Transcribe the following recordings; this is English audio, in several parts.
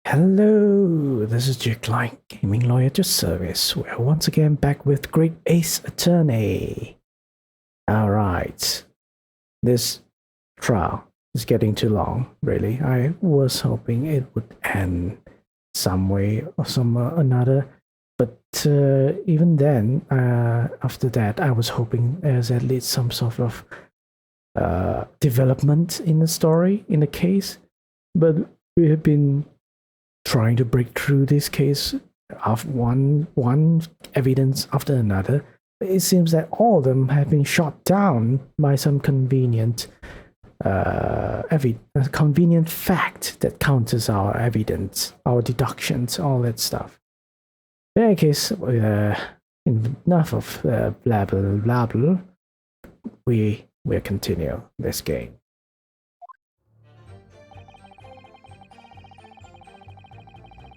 Hello, this is Jake Line, gaming lawyer to service. We're once again back with Great Ace Attorney. Alright, this trial is getting too long, really. I was hoping it would end some way or some another, but even then, after that, I was hoping there's at least some sort of development in the story, in the case, but we have been trying to break through this case of one evidence after another. It seems that all of them have been shot down by some convenient convenient fact that counters our evidence, our deductions, all that stuff. In any case, enough of blah blah blah blah. We'll continue this game.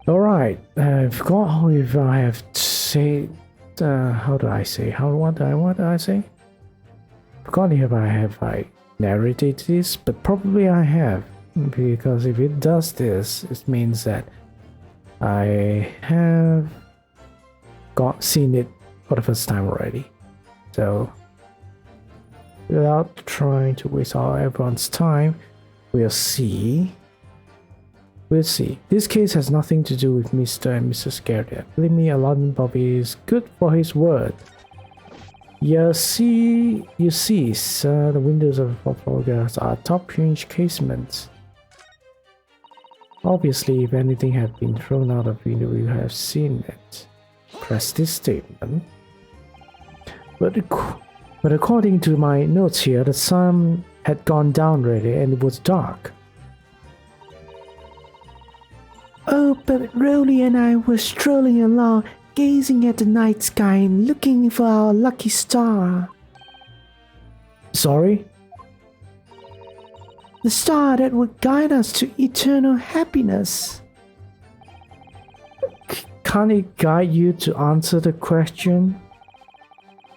Alright, I forgot if I have said, how do I say, what do I say? Forgot if I have narrated this, but probably I have, because if it does this, it means that I have seen it for the first time already. So, without trying to waste everyone's time, we'll see. We'll see. This case has nothing to do with Mr. and Mrs. Garrett. Believe me, a London Bobby is good for his word. You see, sir, the windows of photographs are top-range casements. Obviously, if anything had been thrown out of the window, you have seen it. Press this statement. But according to my notes here, the sun had gone down already and it was dark. Oh, but Rolly and I were strolling along, gazing at the night sky and looking for our lucky star. Sorry? The star that would guide us to eternal happiness. Can't it guide you to answer the question?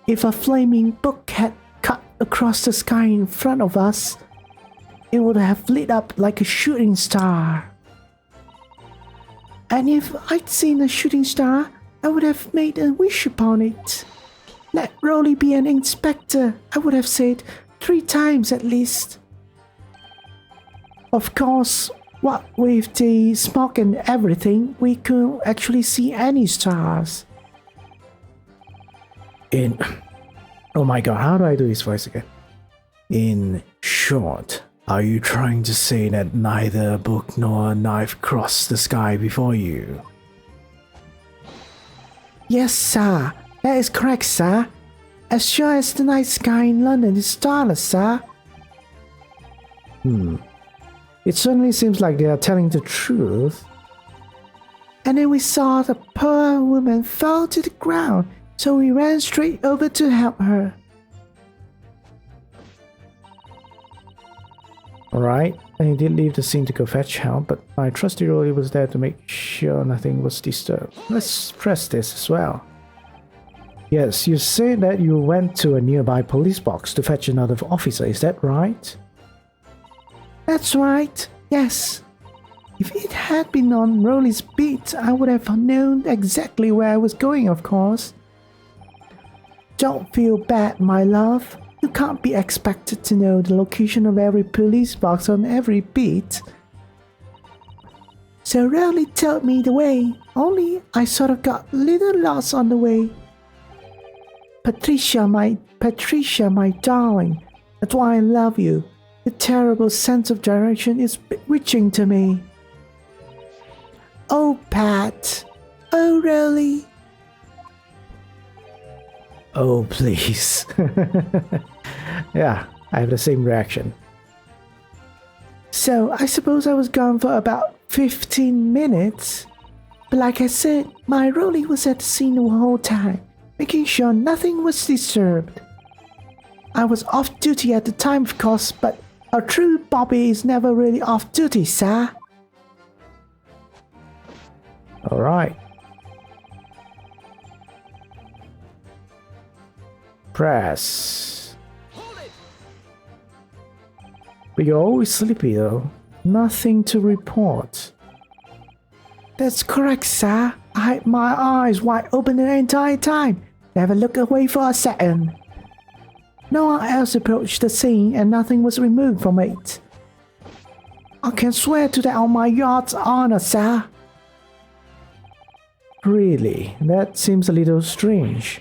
If a flaming book had cut across the sky in front of us, it would have lit up like a shooting star. And if I'd seen a shooting star, I would have made a wish upon it. Let Rolly be an inspector, I would have said 3 times at least. Of course, what with the smoke and everything, we couldn't actually see any stars. Oh my god, how do I do his voice again? In short, are you trying to say that neither a book nor a knife crossed the sky before you? Yes, sir. That is correct, sir. As sure as the night sky in London is starless, sir. It certainly seems like they are telling the truth. And then we saw the poor woman fall to the ground, so we ran straight over to help her. Alright, and he did leave the scene to go fetch help, but my trusty Rolly was there to make sure nothing was disturbed. Let's press this as well. Yes, you say that you went to a nearby police box to fetch another officer, is that right? That's right, yes. If it had been on Rolly's beat, I would have known exactly where I was going, of course. Don't feel bad, my love. You can't be expected to know the location of every police box on every beat. So Rolly told me the way, only I sort of got a little lost on the way. Patricia, my darling, that's why I love you. The terrible sense of direction is bewitching to me. Oh, Pat. Oh, Rolly. Oh, please. Yeah, I have the same reaction. So, I suppose I was gone for about 15 minutes. But like I said, my Rolly was at the scene the whole time, making sure nothing was disturbed. I was off duty at the time, of course, but a true Bobby is never really off duty, sir. Alright. Press. But you're always sleepy though. Nothing to report. That's correct, sir. I had my eyes wide open the entire time. Never looked away for a second. No one else approached the scene and nothing was removed from it. I can swear to that on my yard's honor, sir. Really? That seems a little strange.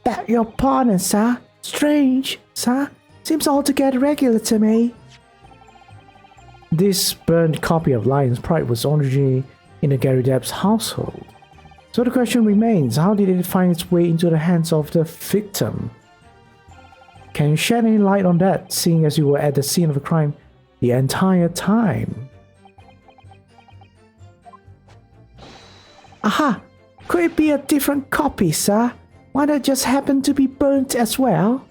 Beg your pardon, sir. Strange, sir? Seems altogether regular to me. This burned copy of Lion's Pride was originally in the Gary Depp's household. So the question remains, how did it find its way into the hands of the victim? Can you shed any light on that, seeing as you were at the scene of the crime the entire time? Aha! Could it be a different copy, sir? Might it just happen to be burnt as well?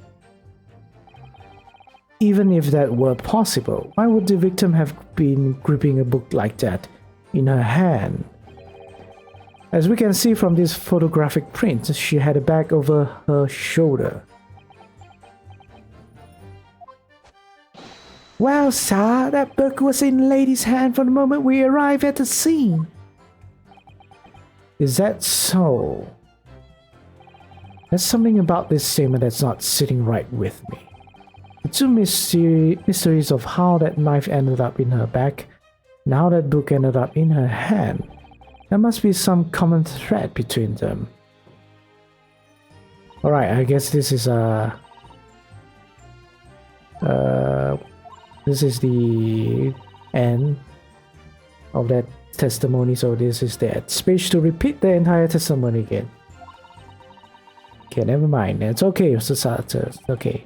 Even if that were possible, why would the victim have been gripping a book like that in her hand? As we can see from this photographic print, she had a bag over her shoulder. Well, sir, that book was in the lady's hand from the moment we arrived at the scene. Is that so? There's something about this statement that's not sitting right with me. The two mysteries of how that knife ended up in her bag and how that book ended up in her hand. There must be some common thread between them. Alright, I guess this is this is the end of that testimony, so this is that speech to repeat the entire testimony again. Okay, never mind. It's okay, it's okay.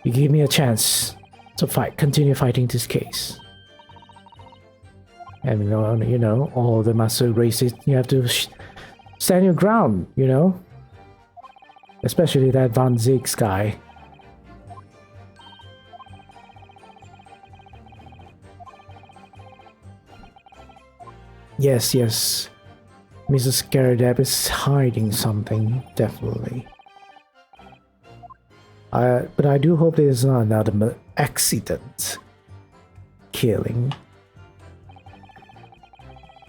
You give me a chance to continue fighting this case. And you know, all the muscle races, you have to stand your ground, you know? Especially that Van Zig's guy. Yes, Mrs. Garrideb is hiding something, definitely. But I do hope there is not another accident killing.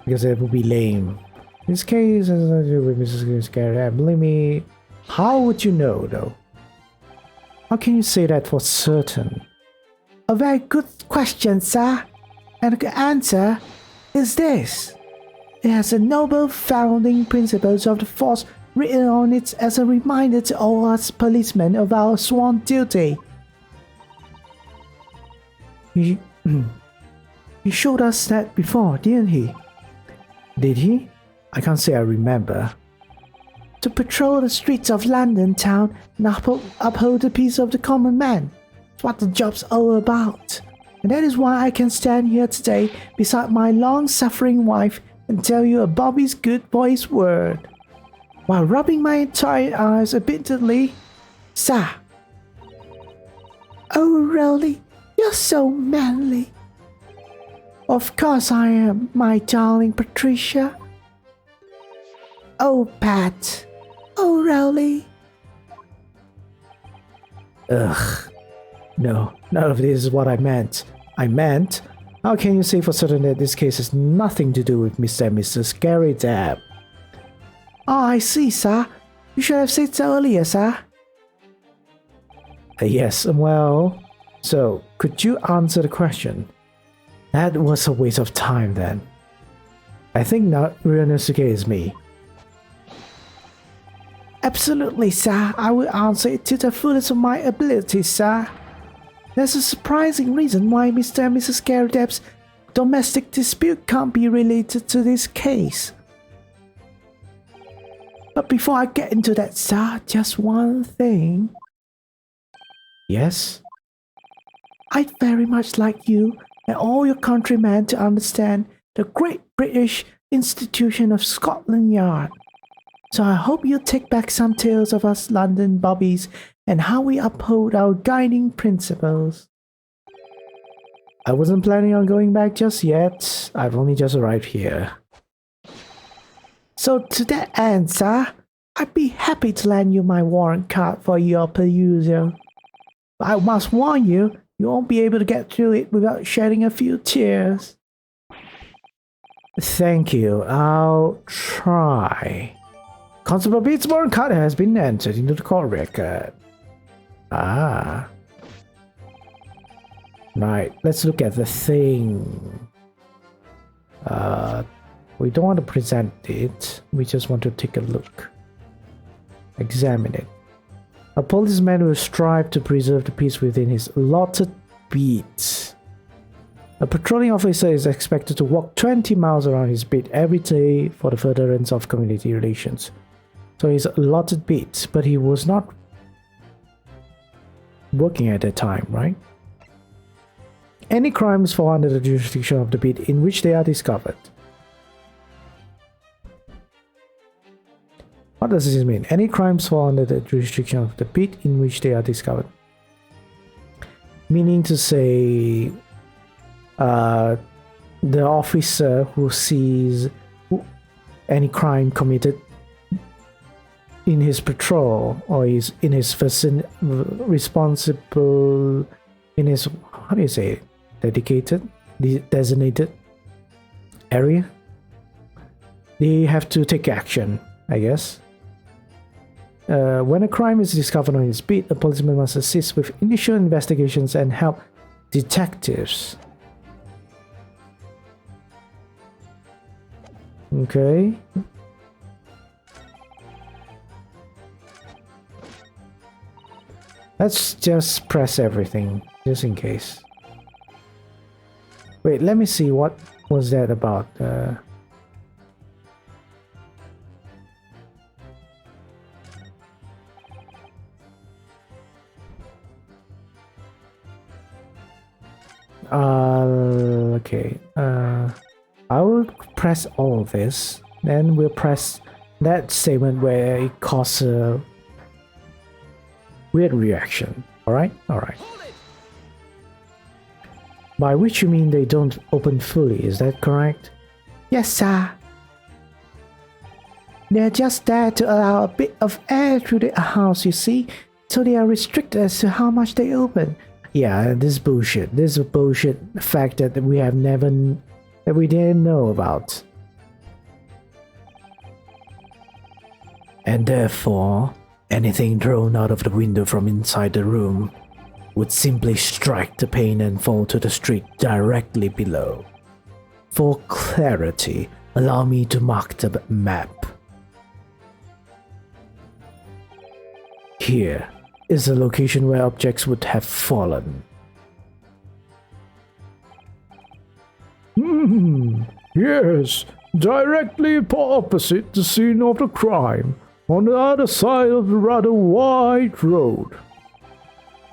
Because it would be lame. This case has nothing to do with Mrs. Garrideb. Believe me, how would you know though? How can you say that for certain? A very good question, sir. And the answer is this. It has the noble founding principles of the force written on it as a reminder to all us policemen of our sworn duty. He showed us that before, didn't he? Did he? I can't say I remember. To patrol the streets of London town and uphold the peace of the common man. That's what the job's all about. And that is why I can stand here today beside my long-suffering wife and tell you a Bobby's good boy's word, while rubbing my tired eyes repeatedly. Sir. Oh, really? You're so manly. Of course I am, my darling Patricia. Oh, Pat. Oh, really? Ugh. No, none of this is what I meant. I meant, how can you say for certain that this case has nothing to do with Mr. and Mrs. Garrideb? Oh, I see, sir. You should have said so earlier, sir. Yes, well, so could you answer the question? That was a waste of time then. I think not Ryunosuke is me. Absolutely, sir. I will answer it to the fullest of my ability, sir. There's a surprising reason why Mr. and Mrs. Garrideb's domestic dispute can't be related to this case. But before I get into that, sir, just one thing. Yes? I'd very much like you and all your countrymen to understand the great British institution of Scotland Yard. So I hope you'll take back some tales of us London Bobbies and how we uphold our guiding principles. I wasn't planning on going back just yet. I've only just arrived here. So to that end, sir, I'd be happy to lend you my warrant card for your perusal. But I must warn you, you won't be able to get through it without shedding a few tears. Thank you. I'll try. Constable Beatsborn Carter has been entered into the court record. Ah. Right, let's look at the thing. We don't want to present it. We just want to take a look. Examine it. A policeman will strive to preserve the peace within his allotted beat. A patrolling officer is expected to walk 20 miles around his beat every day for the furtherance of community relations. So he's allotted beat, but he was not working at that time, right? Any crimes fall under the jurisdiction of the beat in which they are discovered. What does this mean? Any crimes fall under the jurisdiction of the beat in which they are discovered. Meaning to say, the officer who sees any crime committed in his patrol or is in his responsible, in his, how do you say it? Dedicated, designated area, they have to take action, I guess. When a crime is discovered on his beat, a policeman must assist with initial investigations and help detectives. Okay. Let's just press everything, just in case. Wait, let me see, what was that about? Okay. I will press all of this, then we'll press that statement where it causes a weird reaction. Alright? Alright. By which you mean they don't open fully, is that correct? Yes, sir. They're just there to allow a bit of air through the house, you see, so they are restricted as to how much they open. Yeah, this is bullshit. This is a bullshit fact that we have never, that we didn't know about. And therefore, anything thrown out of the window from inside the room would simply strike the pane and fall to the street directly below. For clarity, allow me to mark the map. Here is the location where objects would have fallen. Yes, directly opposite the scene of the crime, on the other side of the rather wide road.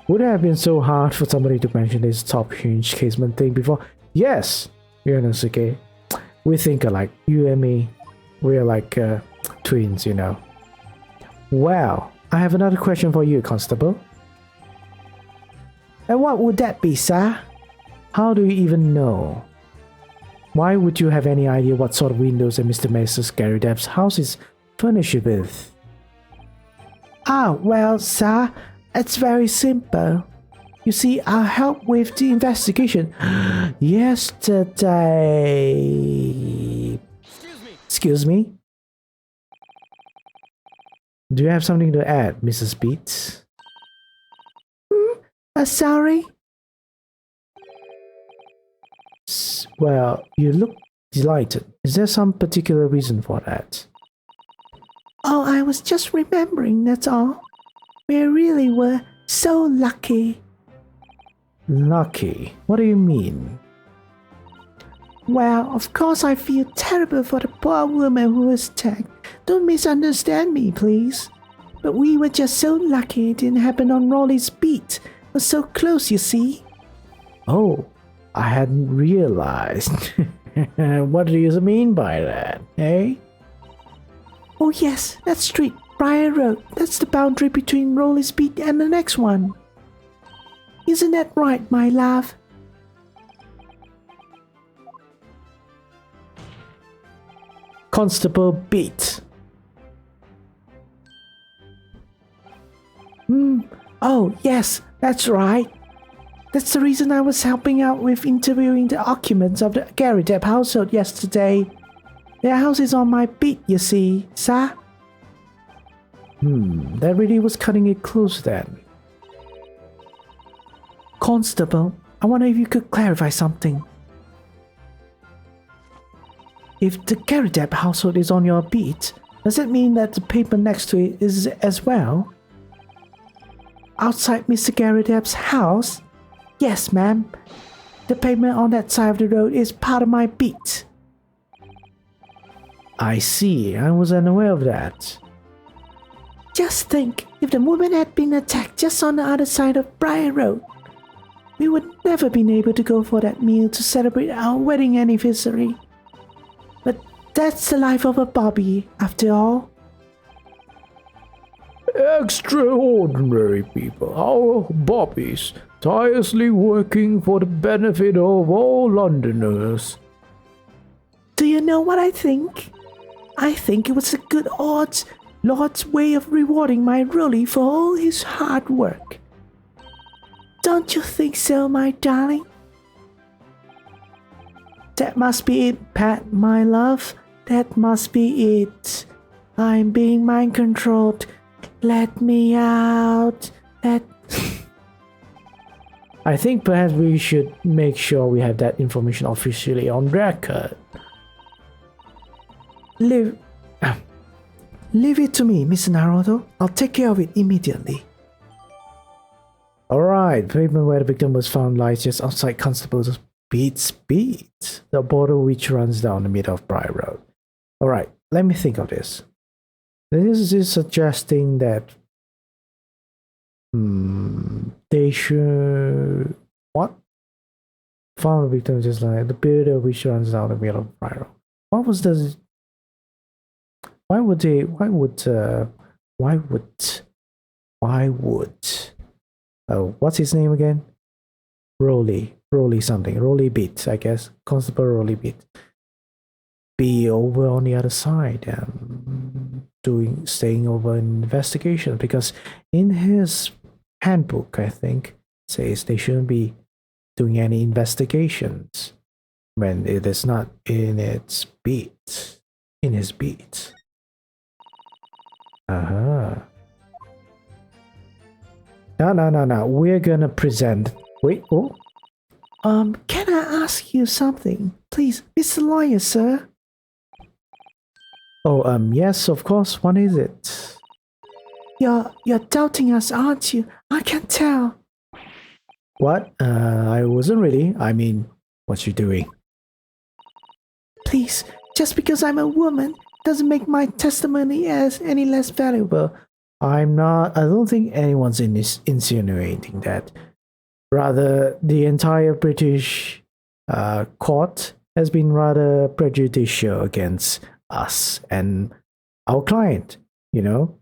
Would it have been so hard for somebody to mention this top hinge casement thing before? Yes, Yonosuke. We think alike, you and me. We're like twins, you know. Well, I have another question for you, Constable. And what would that be, sir? How do you even know? Why would you have any idea what sort of windows that Mr. Mrs. Gary Depp's house is furnished with? Ah, well, sir, it's very simple. You see, I'll help with the investigation. Yesterday... Excuse me? Do you have something to add, Mrs. Beats? Sorry? Well, you look delighted. Is there some particular reason for that? Oh, I was just remembering, that's all. We really were so lucky. Lucky? What do you mean? Well, of course I feel terrible for the poor woman who was attacked. Don't misunderstand me, please. But we were just so lucky it didn't happen on Raleigh's beat. It was so close, you see. Oh, I hadn't realized. What do you mean by that, eh? Oh yes, that street, Briar Road. That's the boundary between Raleigh's beat and the next one. Isn't that right, my love? Constable Beat. Oh, yes, that's right. That's the reason I was helping out with interviewing the occupants of the Gary Depp household yesterday. Their house is on my beat, you see, sir. That really was cutting it close then. Constable, I wonder if you could clarify something. If the Gary Depp household is on your beat, does that mean that the paper next to it is as well? Outside Mr. Gary Depp's house? Yes, ma'am. The pavement on that side of the road is part of my beat. I see. I was unaware of that. Just think, if the woman had been attacked just on the other side of Briar Road, we would never been able to go for that meal to celebrate our wedding anniversary. But that's the life of a Bobby, after all. Extraordinary people, our Bobbies, tirelessly working for the benefit of all Londoners. Do you know what I think? I think it was a good Lord's way of rewarding my Rolly for all his hard work. Don't you think so, my darling? That must be it, Pat, my love. That must be it. I'm being mind controlled. Let me out. I think perhaps we should make sure we have that information officially on record. Leave it to me, Mr. Naruto. I'll take care of it immediately. Alright, pavement where the victim was found lies just outside Constable's Beats, the border which runs down the middle of Briar Road. Alright, let me think of this. This is suggesting that they should what? Found a victim just like the border which runs down the middle of Briar Road. What was the why would what's his name again? Rolly something. Rolly Beat, I guess. Constable Rolly Beat. Be over on the other side and staying over an investigation, because in his handbook, I think, says they shouldn't be doing any investigations when it is not in his beat. No. We're gonna present. Wait, oh. Can I ask you something? Please, Mr. Lawyer, sir. Oh, yes, of course. What is it? You're doubting us, aren't you? I can tell. What? I wasn't really. I mean, what's you doing? Please, just because I'm a woman doesn't make my testimony as any less valuable. I don't think anyone's insinuating that. Rather, the entire British court has been rather prejudicial against us and our client, you know.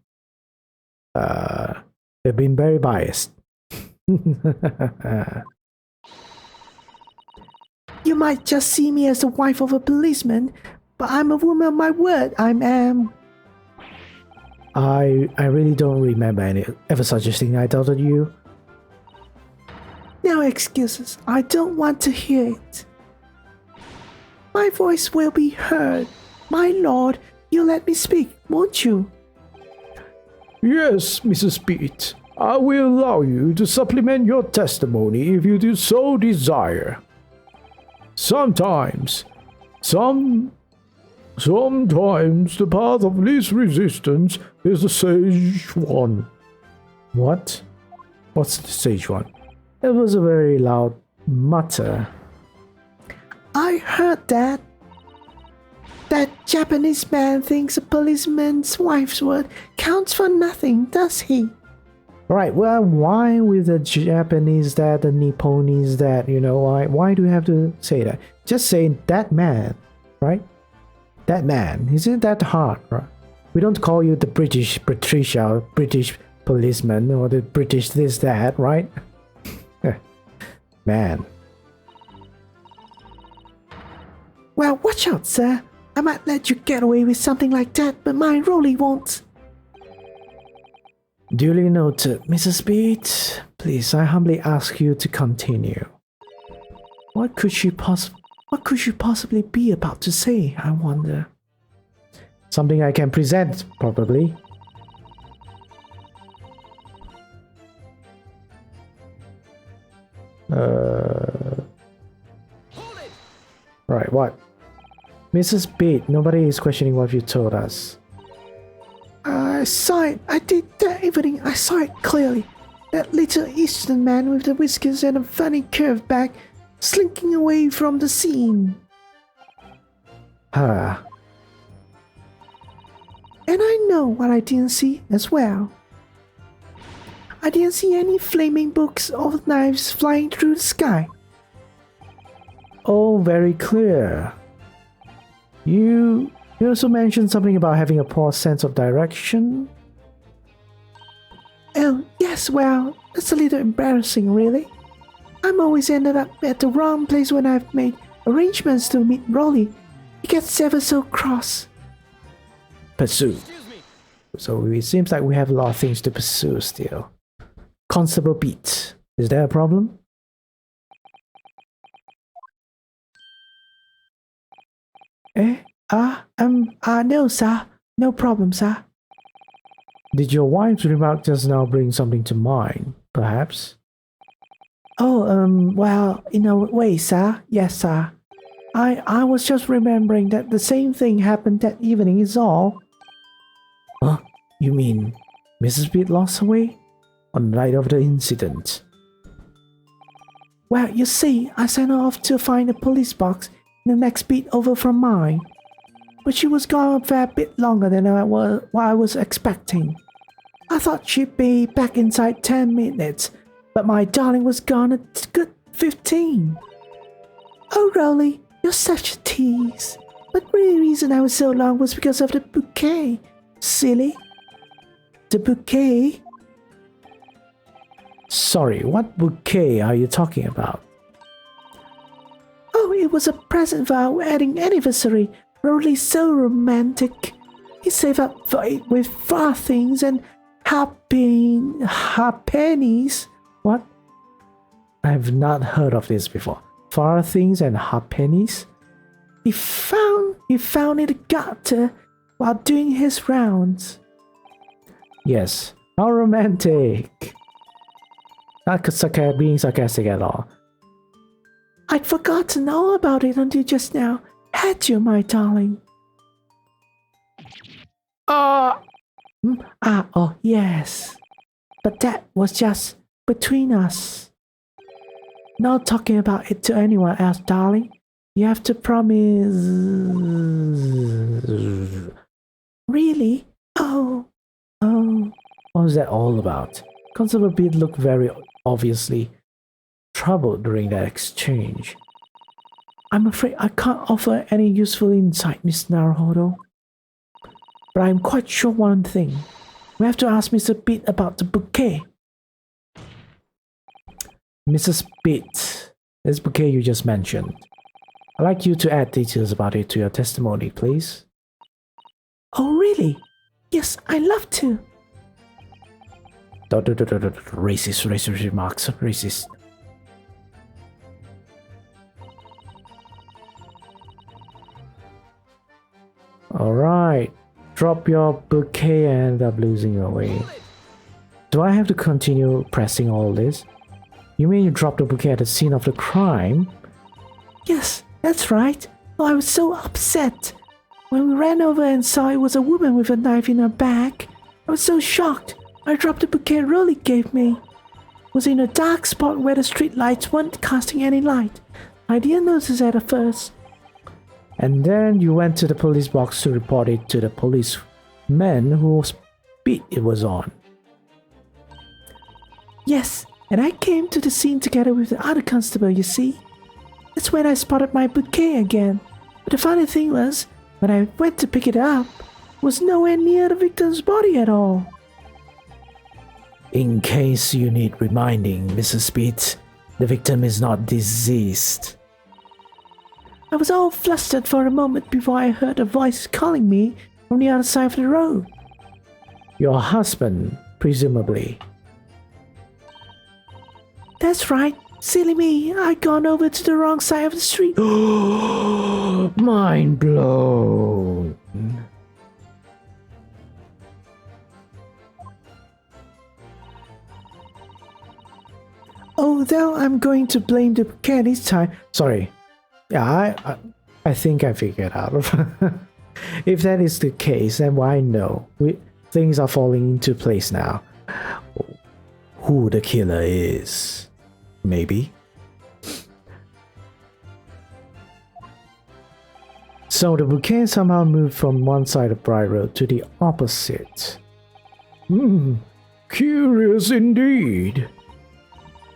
They've been very biased. You might just see me as the wife of a policeman, but I'm a woman of my word. I really don't remember ever suggesting I doubted you. No excuses. I don't want to hear it. My voice will be heard. My lord, you'll let me speak, won't you? Yes, Mrs. Beat. I will allow you to supplement your testimony if you do so desire. Sometimes the path of least resistance is the sage one. What? What's the sage one? It was a very loud mutter. I heard that. That Japanese man thinks a policeman's wife's word counts for nothing, does he? Right, well, why with the Japanese that, the Nipponese that, you know, why do you have to say that? Just say that man, right? That man, isn't that hard, right? We don't call you the British Patricia, British policeman, or the British this, that, right? Man. Well, watch out, sir. I might let you get away with something like that, but my Rolly won't. Duly noted, Mrs. Beat. Please, I humbly ask you to continue. What could she possibly be about to say, I wonder? Something I can present, probably. Right, what? Mrs. Beat, nobody is questioning what you told us. I saw it. I did that evening. I saw it clearly. That little Eastern man with the whiskers and a funny curved back slinking away from the scene. Huh. And I know what I didn't see as well. I didn't see any flaming books or knives flying through the sky. Oh, very clear. You also mentioned something about having a poor sense of direction. Oh, yes, well, it's a little embarrassing, really. I'm always ended up at the wrong place when I've made arrangements to meet Rolly. He gets ever so cross. Pursue. So it seems like we have a lot of things to pursue still. Constable Beat, is there a problem? No, sir. No problem, sir. Did your wife's remark just now bring something to mind, perhaps? Oh, well, in a way, sir. Yes, sir. I was just remembering that the same thing happened that evening is all. Huh? You mean Mrs. Beat lost her way? On the night of the incident? Well, you see, I sent her off to find a police box in the next beat over from mine. But she was gone a fair bit longer than what I was expecting. I thought she'd be back inside 10 minutes, but my darling was gone a good 15. Oh, Rolly, you're such a tease. But the real reason I was so long was because of the bouquet. Silly. The bouquet? Sorry, what bouquet are you talking about? Oh, it was a present for our wedding anniversary. Rolly's so romantic. He saved up for it with farthings and halfpennies. What? I've not heard of this before. Farthings and halfpennies? He found it in the gutter while doing his rounds. Yes, how romantic. Not being sarcastic at all. I'd forgotten all about it until just now. Had you, my darling? Oh, yes. But that was just between us. Not talking about it to anyone else, darling. You have to promise. Really? Oh. What was that all about? Constable Beat looked very obviously troubled during that exchange. I'm afraid I can't offer any useful insight, Miss Naruhodo. But I'm quite sure one thing. We have to ask Mr. Beat about the bouquet. Mrs. Beat, this bouquet you just mentioned. I'd like you to add details about it to your testimony, please. Oh, really? Yes, I'd love to. Racist remarks, racist. Alright, drop your bouquet and end up losing your way. Do I have to continue pressing all this? You mean you dropped the bouquet at the scene of the crime? Yes, that's right. Oh, I was so upset. When we ran over and saw it was a woman with a knife in her back, I was so shocked. I dropped the bouquet Rolly gave me. It was in a dark spot where the street lights weren't casting any light. I didn't notice it at first. And then you went to the police box to report it to the policeman whose beat it was on. Yes, and I came to the scene together with the other constable, you see. That's when I spotted my bouquet again. But the funny thing was, when I went to pick it up, it was nowhere near the victim's body at all. In case you need reminding, Mrs. Beat, the victim is not deceased. I was all flustered for a moment before I heard a voice calling me from the other side of the road. Your husband, presumably. That's right. Silly me, I gone over to the wrong side of the street. Mind blown. Although I'm going to blame the bouquet this time. Sorry. Yeah, I think I figured out. If that is the case, then why no? Things are falling into place now. Who the killer is? Maybe. So the bouquet somehow moved from one side of Bright Road to the opposite. Curious indeed.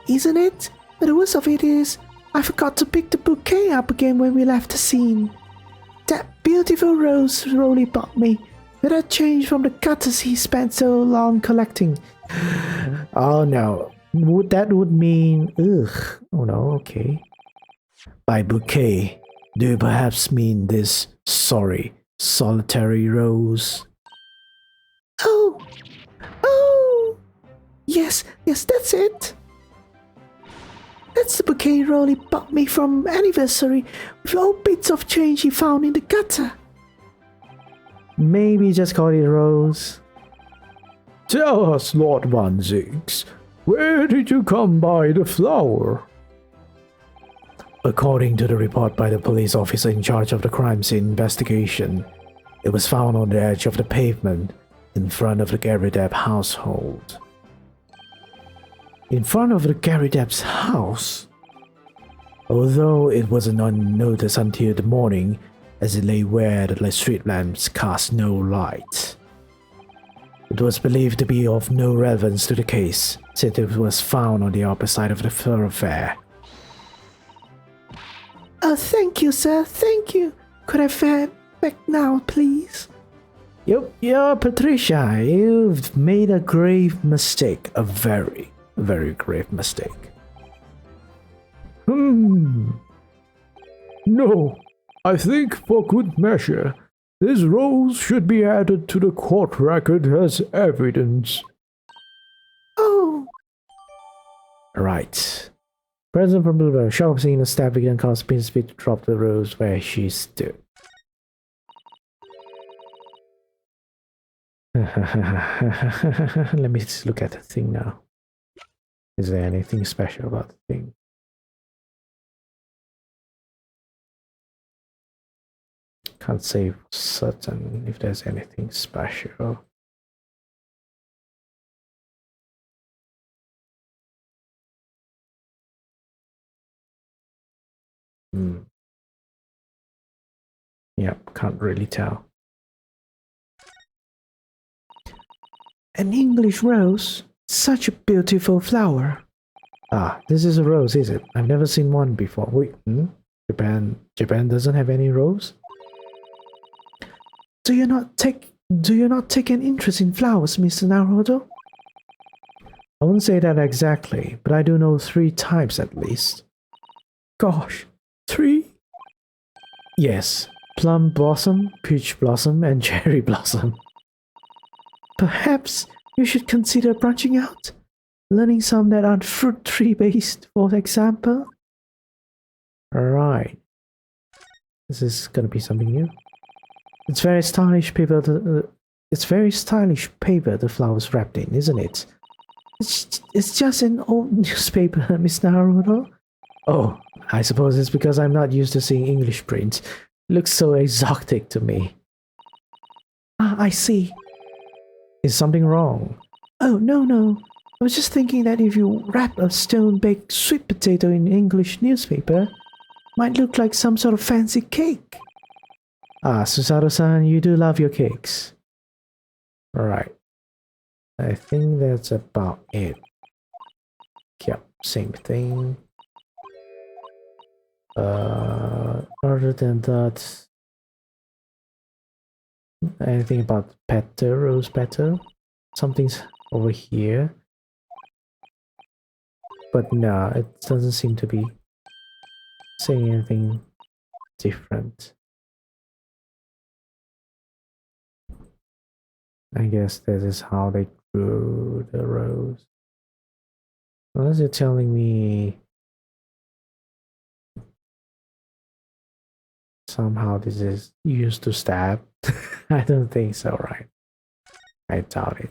Isn't it? But the worst of it is, I forgot to pick the bouquet up again when we left the scene. That beautiful rose Rolly bought me, but that changed from the cutters he spent so long collecting. Oh no, that would mean ugh. Oh no, okay. By bouquet, do you perhaps mean this solitary rose? Oh, yes, that's it. That's the bouquet Rolly bought me from anniversary with all bits of change he found in the gutter. Maybe just call it a rose. Tell us, Lord Van Ziggs, where did you come by the flower? According to the report by the police officer in charge of the crime scene investigation, it was found on the edge of the pavement in front of the Gary Depp household. In front of the Gary Depp's house? Although it wasn't unnoticed until the morning, as it lay where the street lamps cast no light. It was believed to be of no relevance to the case, since it was found on the opposite side of the thoroughfare. Oh, thank you, sir, thank you. Could I fare back now, please? Yeah, Patricia, you've made a grave mistake, a very grave mistake. No, I think for good measure, this rose should be added to the court record as evidence. Oh! Right. Present from the shop scene, the staff began causing Pin Speed to drop the rose where she stood. Let me just look at the thing now. Is there anything special about the thing? Can't say for certain if there's anything special. Yep, can't really tell. An English rose? Such a beautiful flower. Ah, this is a rose, is it? I've never seen one before. Wait, Japan doesn't have any rose? Do you not take an interest in flowers, Mr. Naruto? I wouldn't say that exactly, but I do know 3 types at least. Gosh, 3? Yes, plum blossom, peach blossom, and cherry blossom. Perhaps you should consider branching out, learning some that aren't fruit tree based, for example. Alright. This is gonna be something new. It's very stylish paper. It's very stylish paper the flowers wrapped in, isn't it? It's just an old newspaper, Miss Naruto. Oh, I suppose it's because I'm not used to seeing English print. It looks so exotic to me. Ah, I see. Is something wrong? Oh, no. I was just thinking that if you wrap a stone-baked sweet potato in English newspaper, it might look like some sort of fancy cake. Ah, Susato-san, you do love your cakes. Alright. I think that's about it. Yep, same thing. Other than that, anything about petal, rose petal? Something's over here. But no, it doesn't seem to be saying anything different. I guess this is how they through the rows. Unless you're telling me somehow this is used to stab. I don't think so, right? I doubt it.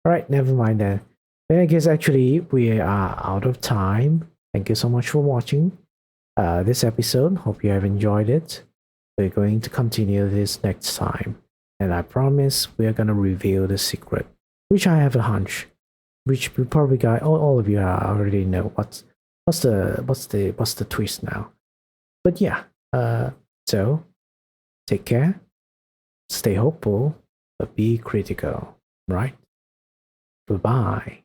Alright, never mind then. Then I guess actually we are out of time. Thank you so much for watching this episode. Hope you have enjoyed it. We're going to continue this next time. And I promise we're gonna reveal the secret. Which I have a hunch. Which we probably got all of you already know what's the twist now. But yeah, so take care, stay hopeful, but be critical, right? Bye bye.